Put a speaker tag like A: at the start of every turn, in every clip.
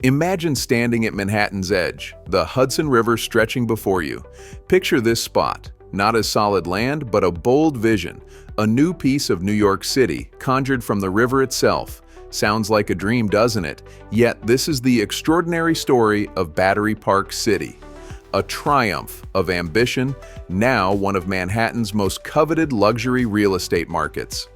A: Imagine standing at Manhattan's edge, the Hudson River stretching before you. Picture this spot, not as solid land, but a bold vision, a new piece of New York City conjured from the river itself. Sounds like a dream, doesn't it? Yet this is the extraordinary story of Battery Park City. A triumph of ambition, now one of Manhattan's most coveted luxury real estate markets.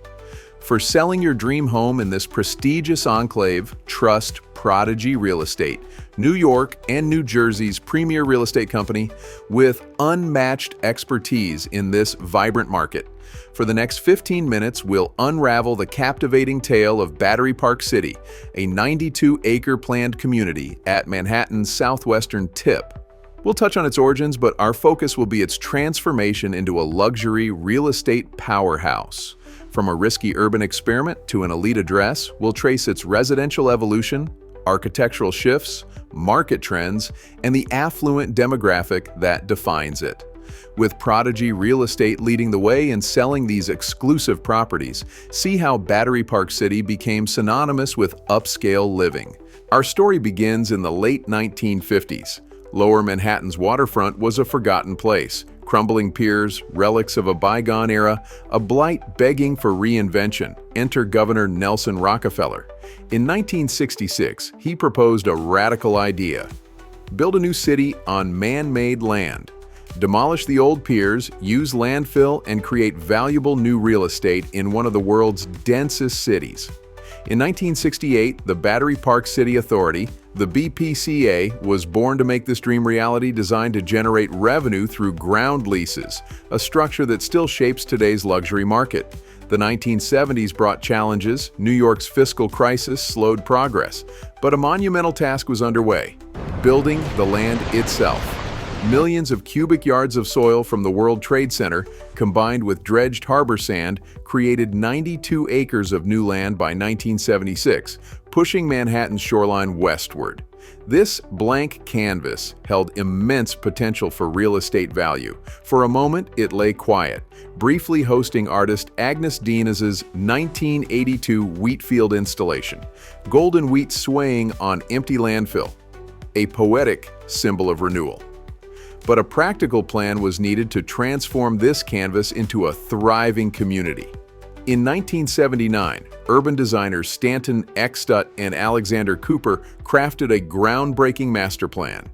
A: For selling your dream home in this prestigious enclave, trust Prodigy Real Estate, New York and New Jersey's premier real estate company with unmatched expertise in this vibrant market. For the next 15 minutes, we'll unravel the captivating tale of Battery Park City, a 92-acre planned community at Manhattan's southwestern tip. We'll touch on its origins, but our focus will be its transformation into a luxury real estate powerhouse. From a risky urban experiment to an elite address, we'll trace its residential evolution, architectural shifts, market trends, and the affluent demographic that defines it. With Prodigy Real Estate leading the way in selling these exclusive properties, see how Battery Park City became synonymous with upscale living. Our story begins in the late 1950s. Lower Manhattan's waterfront was a forgotten place. Crumbling piers, relics of a bygone era, a blight begging for reinvention. Enter Governor Nelson Rockefeller. In 1966, he proposed a radical idea. Build a new city on man-made land. Demolish the old piers, use landfill, and create valuable new real estate in one of the world's densest cities. In 1968, the Battery Park City Authority, the BPCA, was born to make this dream reality, designed to generate revenue through ground leases, a structure that still shapes today's luxury market. The 1970s brought challenges. New York's fiscal crisis slowed progress, but a monumental task was underway: building the land itself. Millions of cubic yards of soil from the World Trade Center, combined with dredged harbor sand, created 92 acres of new land by 1976, pushing Manhattan's shoreline westward. This blank canvas held immense potential for real estate value. For a moment, it lay quiet, briefly hosting artist Agnes Deenaz's 1982 wheatfield installation, golden wheat swaying on empty landfill, a poetic symbol of renewal. But a practical plan was needed to transform this canvas into a thriving community. In 1979, urban designers Stanton Eckstutt and Alexander Cooper crafted a groundbreaking master plan.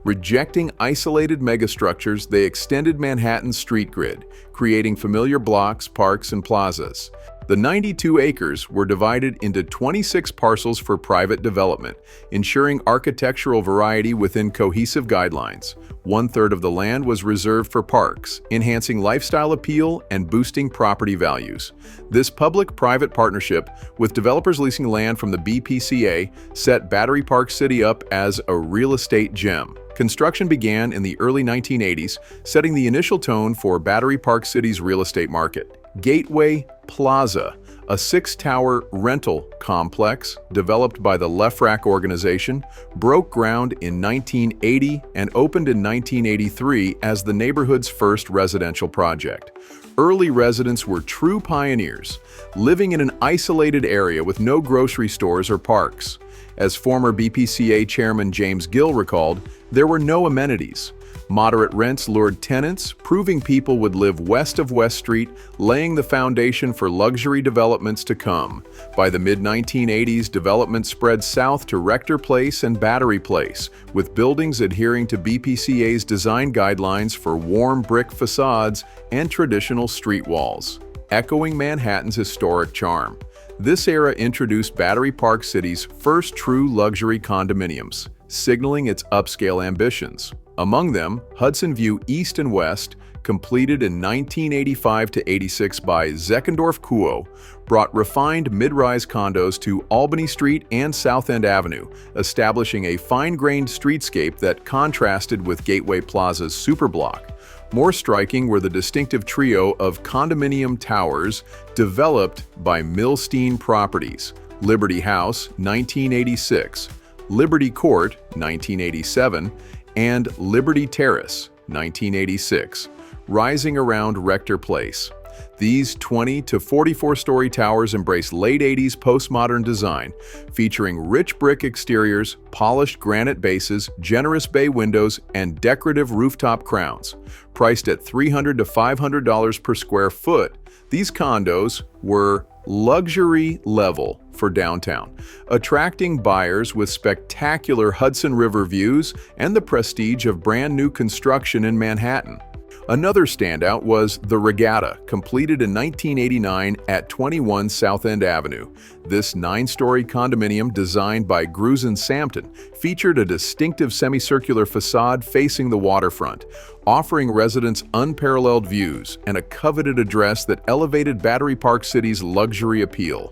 A: Rejecting isolated megastructures, they extended Manhattan's street grid, creating familiar blocks, parks, and plazas. The 92 acres were divided into 26 parcels for private development, ensuring architectural variety within cohesive guidelines. One-third of the land was reserved for parks, enhancing lifestyle appeal and boosting property values. This public-private partnership, with developers leasing land from the BPCA, set Battery Park City up as a real estate gem. Construction began in the early 1980s, setting the initial tone for Battery Park City's real estate market. Gateway Plaza, a 6-tower rental complex developed by the Lefrak organization, broke ground in 1980 and opened in 1983 as the neighborhood's first residential project. Early residents were true pioneers, living in an isolated area with no grocery stores or parks. As former BPCA chairman James Gill recalled, there were no amenities. Moderate rents lured tenants, proving people would live west of West Street, laying the foundation for luxury developments to come. By the mid-1980s, development spread south to Rector Place and Battery Place, with buildings adhering to BPCA's design guidelines for warm brick facades and traditional street walls, echoing Manhattan's historic charm. This era introduced Battery Park City's first true luxury condominiums, signaling its upscale ambitions. Among them, Hudson View East and West, completed in 1985-86 by Zeckendorf Kuo, brought refined mid-rise condos to Albany Street and South End Avenue, establishing a fine-grained streetscape that contrasted with Gateway Plaza's superblock. More striking were the distinctive trio of condominium towers developed by Milstein Properties: Liberty House, 1986, Liberty Court, 1987, and Liberty Terrace, 1986, rising around Rector Place. These 20 to 44-story towers embrace late 80s postmodern design, featuring rich brick exteriors, polished granite bases, generous bay windows, and decorative rooftop crowns. Priced at $300 to $500 per square foot, these condos were luxury level for downtown, attracting buyers with spectacular Hudson River views and the prestige of brand new construction in Manhattan. Another standout was the Regatta, completed in 1989 at 21 South End Avenue. This 9-story condominium designed by Grusin Sampton featured a distinctive semicircular facade facing the waterfront, offering residents unparalleled views and a coveted address that elevated Battery Park City's luxury appeal.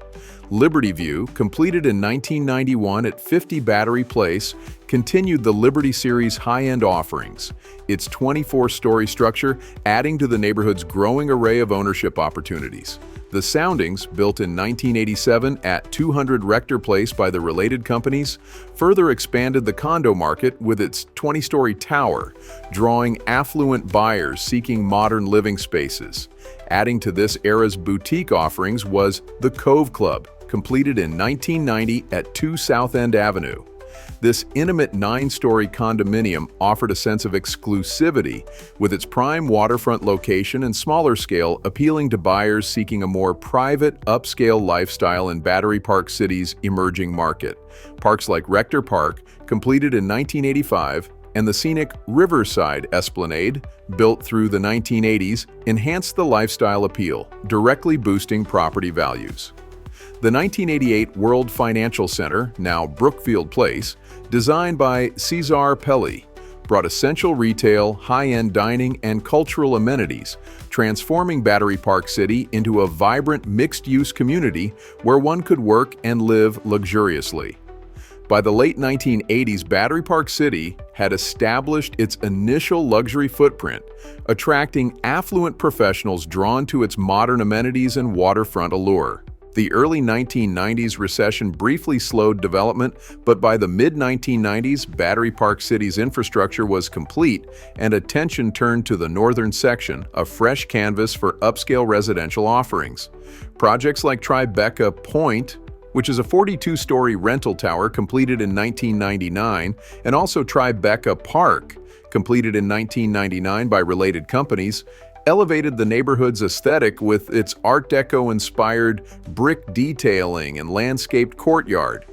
A: Liberty View, completed in 1991 at 50 Battery Place, continued the Liberty Series high-end offerings, its 24-story structure adding to the neighborhood's growing array of ownership opportunities. The Soundings, built in 1987 at 200 Rector Place by the related companies, further expanded the condo market with its 20-story tower, drawing affluent buyers seeking modern living spaces. Adding to this era's boutique offerings was the Cove Club, completed in 1990 at 2 South End Avenue. This intimate 9-story condominium offered a sense of exclusivity, with its prime waterfront location and smaller scale appealing to buyers seeking a more private, upscale lifestyle in Battery Park City's emerging market. Parks like Rector Park, completed in 1985, and the scenic Riverside Esplanade, built through the 1980s, enhanced the lifestyle appeal, directly boosting property values. The 1988 World Financial Center, now Brookfield Place, designed by Cesar Pelli, brought essential retail, high-end dining, and cultural amenities, transforming Battery Park City into a vibrant mixed-use community where one could work and live luxuriously. By the late 1980s, Battery Park City had established its initial luxury footprint, attracting affluent professionals drawn to its modern amenities and waterfront allure. The early 1990s recession briefly slowed development, but by the mid-1990s, Battery Park City's infrastructure was complete and attention turned to the northern section, a fresh canvas for upscale residential offerings. Projects like Tribeca Point, which is a 42-story rental tower completed in 1999, and also Tribeca Park, completed in 1999 by related companies, elevated the neighborhood's aesthetic with its Art Deco-inspired brick detailing and landscaped courtyard.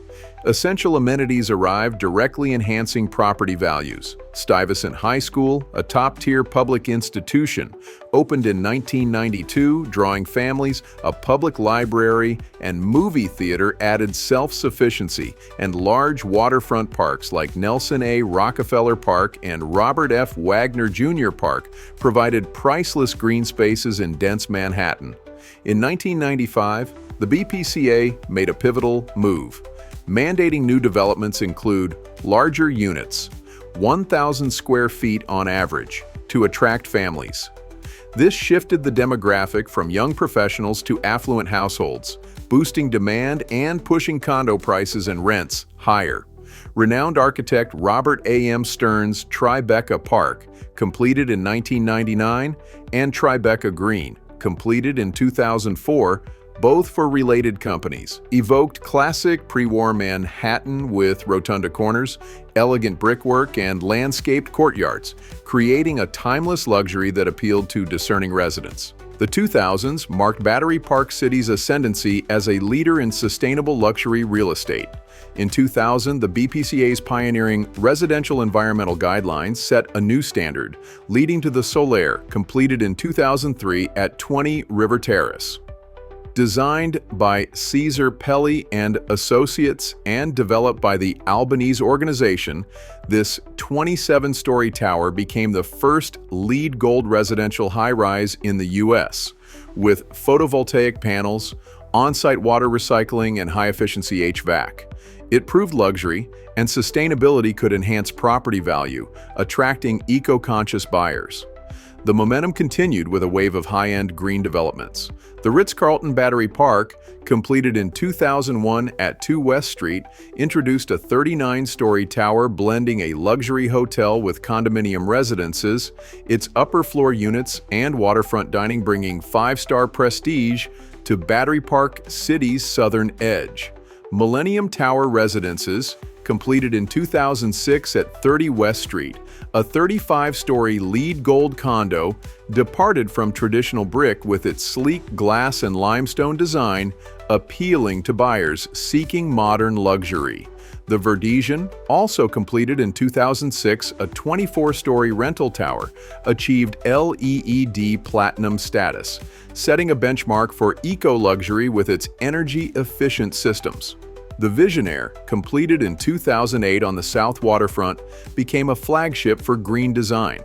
A: Essential amenities arrived, directly enhancing property values. Stuyvesant High School, a top-tier public institution, opened in 1992, drawing families. A public library and movie theater added self-sufficiency, and large waterfront parks like Nelson A. Rockefeller Park and Robert F. Wagner Jr. Park provided priceless green spaces in dense Manhattan. In 1995, the BPCA made a pivotal move. Mandating new developments include larger units, 1,000 square feet on average, to attract families. This shifted the demographic from young professionals to affluent households, boosting demand and pushing condo prices and rents higher. Renowned architect Robert A.M. Stern's Tribeca Park, completed in 1999, and Tribeca Green, completed in 2004, both for related companies, evoked classic pre-war Manhattan with rotunda corners, elegant brickwork, and landscaped courtyards, creating a timeless luxury that appealed to discerning residents. The 2000s marked Battery Park City's ascendancy as a leader in sustainable luxury real estate. In 2000, the BPCA's pioneering residential environmental guidelines set a new standard, leading to the Solaire, completed in 2003 at 20 River Terrace. Designed by Cesar Pelli and Associates and developed by the Albanese organization, this 27-story tower became the first LEED Gold residential high-rise in the U.S., with photovoltaic panels, on-site water recycling, and high-efficiency HVAC. It proved luxury and sustainability could enhance property value, attracting eco-conscious buyers. The momentum continued with a wave of high-end green developments. The Ritz-Carlton Battery Park, completed in 2001 at 2 West Street, introduced a 39-story tower blending a luxury hotel with condominium residences, its upper-floor units and waterfront dining bringing 5-star prestige to Battery Park City's southern edge. Millennium Tower Residences, completed in 2006 at 30 West Street, a 35-story LEED Gold condo, departed from traditional brick with its sleek glass and limestone design, appealing to buyers seeking modern luxury. The Verdesian, also completed in 2006, a 24-story rental tower, achieved LEED Platinum status, setting a benchmark for eco-luxury with its energy-efficient systems. The Visionaire, completed in 2008 on the South Waterfront, became a flagship for green design.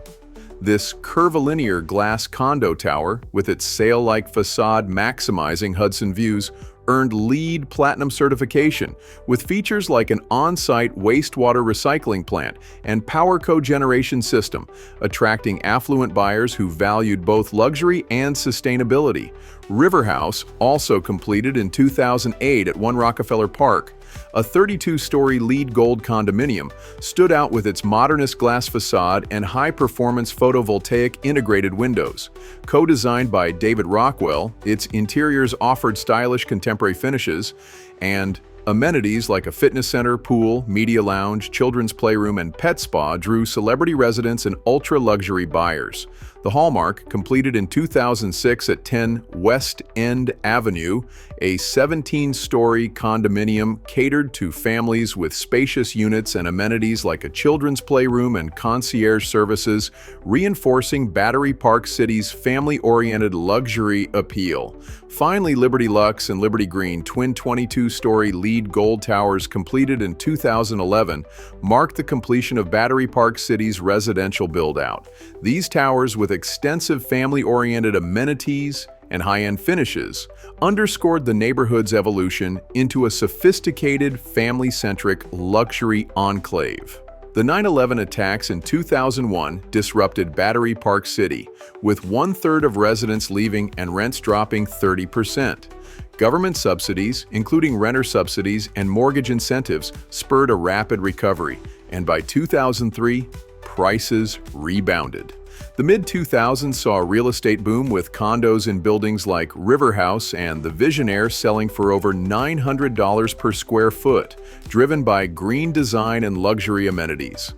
A: This curvilinear glass condo tower, with its sail-like facade maximizing Hudson views, earned LEED Platinum certification, with features like an on-site wastewater recycling plant and power cogeneration system, attracting affluent buyers who valued both luxury and sustainability. River House, also completed in 2008 at 1 Rockefeller Park, a 32-story LEED Gold condominium, stood out with its modernist glass facade and high-performance photovoltaic integrated windows. Co-designed by David Rockwell, its interiors offered stylish contemporary finishes, and amenities like a fitness center, pool, media lounge, children's playroom, and pet spa drew celebrity residents and ultra-luxury buyers. The Hallmark, completed in 2006 at 10 West End Avenue, a 17-story condominium catered to families with spacious units and amenities like a children's playroom and concierge services, reinforcing Battery Park City's family-oriented luxury appeal. Finally, Liberty Lux and Liberty Green, twin 22-story LEED Gold towers completed in 2011, marked the completion of Battery Park City's residential build-out. These towers, with extensive family-oriented amenities and high-end finishes, underscored the neighborhood's evolution into a sophisticated, family-centric luxury enclave. The 9/11 attacks in 2001 disrupted Battery Park City, with 1/3 of residents leaving and rents dropping 30%. Government subsidies, including renter subsidies and mortgage incentives, spurred a rapid recovery, and by 2003, prices rebounded. The mid-2000s saw a real estate boom, with condos in buildings like River House and the Visionaire selling for over $900 per square foot, driven by green design and luxury amenities.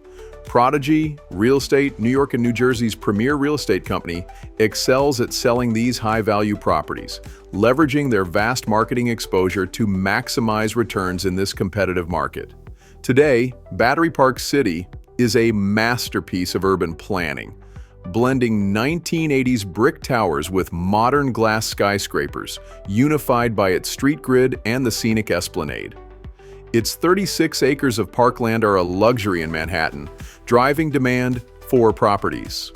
A: Prodigy Real Estate, New York and New Jersey's premier real estate company, excels at selling these high-value properties, leveraging their vast marketing exposure to maximize returns in this competitive market. Today, Battery Park City is a masterpiece of urban planning, blending 1980s brick towers with modern glass skyscrapers, unified by its street grid and the scenic esplanade. Its 36 acres of parkland are a luxury in Manhattan, driving demand for properties.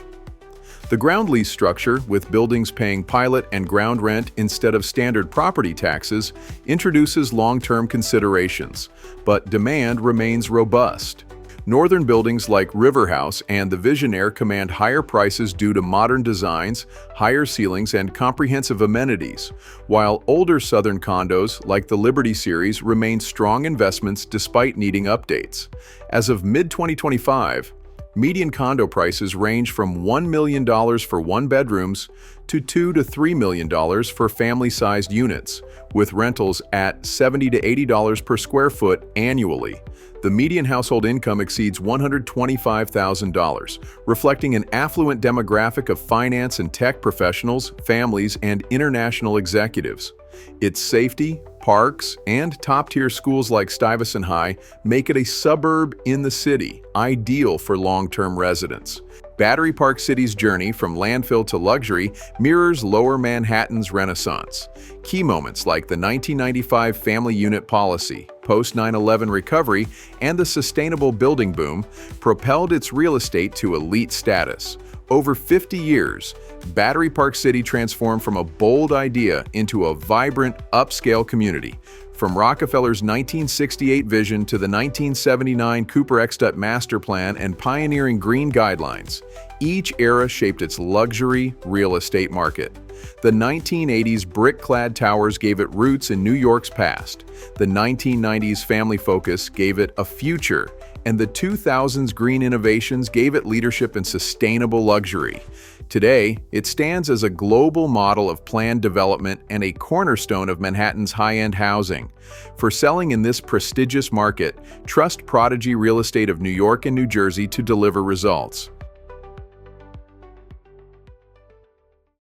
A: The ground lease structure, with buildings paying pilot and ground rent instead of standard property taxes, introduces long-term considerations, but demand remains robust. Northern buildings like River House and the Visionaire command higher prices due to modern designs, higher ceilings, and comprehensive amenities, while older southern condos like the Liberty series remain strong investments despite needing updates. As of mid-2025, median condo prices range from $1 million for one-bedrooms to $2 to $3 million for family-sized units, with rentals at $70 to $80 per square foot annually. The median household income exceeds $125,000, reflecting an affluent demographic of finance and tech professionals, families, and international executives. Its safety, parks, and top-tier schools like Stuyvesant High make it a suburb in the city, ideal for long-term residents. Battery Park City's journey from landfill to luxury mirrors Lower Manhattan's renaissance. Key moments like the 1995 family unit policy, post-9/11 recovery, and the sustainable building boom propelled its real estate to elite status. Over 50 years, Battery Park City transformed from a bold idea into a vibrant, upscale community, From Rockefeller's 1968 vision to the 1979 Cooper-Extutt master plan and pioneering green guidelines, each era shaped its luxury real estate market. The 1980s brick-clad towers gave it roots in New York's past. The 1990s family focus gave it a future, and the 2000s green innovations gave it leadership in sustainable luxury. Today, it stands as a global model of planned development and a cornerstone of Manhattan's high-end housing. For selling in this prestigious market, trust Prodigy Real Estate of New York and New Jersey to deliver results.